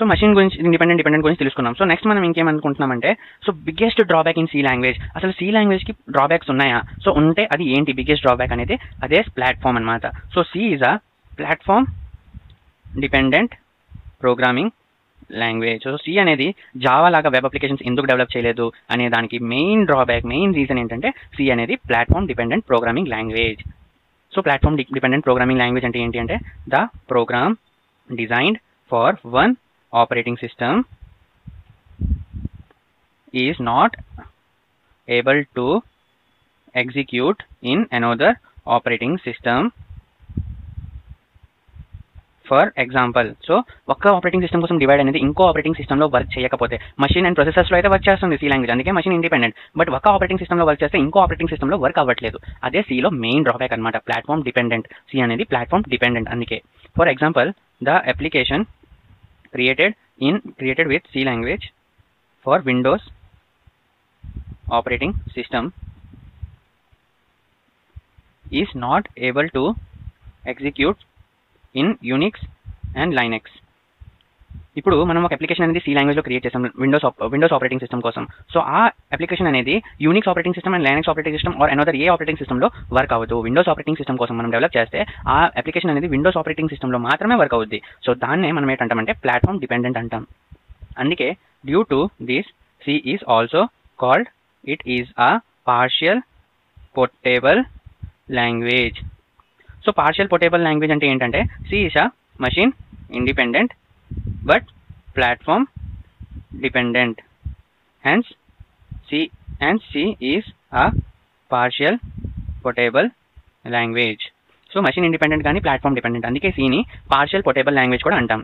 So machine గురించి dependent గురించి తెలుసుకున్నాం. సో నెక్స్ట్ మనం ఇంకేమనుకుంటున్నామంటే so biggest drawback in C language, అసలు సి లాంగ్వేజ్కి డ్రాబ్యాక్స్ ఉన్నాయా, సో ఉంటే అది ఏంటి బిగ్గెస్ట్ డ్రాబ్యాక్ అనేది, అదే ప్లాట్ఫామ్ అనమాట. So C is a platform dependent programming language. So C అనేది జావా లాగా వెబ్ అప్లికేషన్స్ ఎందుకు డెవలప్ చేయలేదు అనే దానికి మెయిన్ రీజన్ ఏంటంటే సి అనేది platform dependent programming language. So platform dependent programming language అంటే ఏంటి అంటే the program designed for one operating system is not able to execute in another operating system. For example, so ఒక్క operating system కోసం divide అనేది ఇంకో operating సిస్టమ్లో work చేయకపోతే, machine and ప్రొసెసర్స్లో అయితే వర్క్ చేస్తుంది సి లాంగ్వేజ్, అందుకే మషిన్ ఇండిపెండెంట్. బట్ ఒక ఆపరేటింగ్ సిస్టమ్లో వర్క్ చేస్తే ఇంకో ఆపరేటింగ్ సిస్టమ్లో వర్క్ అవ్వట్లేదు. అదే సిలో మెయిన్ డ్రాబ్యాక్ అనమాట, ప్లాట్ఫామ్ డిపెండెంట్. సి అనేది ప్లాట్ఫామ్ డిపెండెంట్ అందుకే. For example, the application created with C language for Windows operating system is not able to execute in Unix and Linux. ఇప్పుడు మనం ఒక అప్లికేషన్ అనేది సి లాంగ్వేజ్లో క్రియేట్ చేసాం Windows operating system కోసం. So ఆ అప్లికేషన్ అనేది Unix operating system and Linux operating system or another ఏ ఆపరేటింగ్ సిస్టమ్లో వర్క్ అవ్వదు. విండోస్ ఆపరేటింగ్ సిస్టమ్ కోసం మనం డెవలప్ చేస్తే ఆ అప్లికేషన్ అనేది విండోస్ ఆపరేటింగ్ సిస్టమ్లో మాత్రమే వర్క్ అవుద్ది. సో దాన్నే మనం ఏంటంటామంటే ప్లాట్ఫామ్ డిపెండెంట్ అంటాం. అందుకే due to this C is also called it is a partial portable language. So partial portable language అంటే ఏంటంటే C is a machine independent but platform dependent, hence C is a partial portable language. So machine independent కానీ platform dependent, అందుకే సిని partial portable language కూడా అంటాం.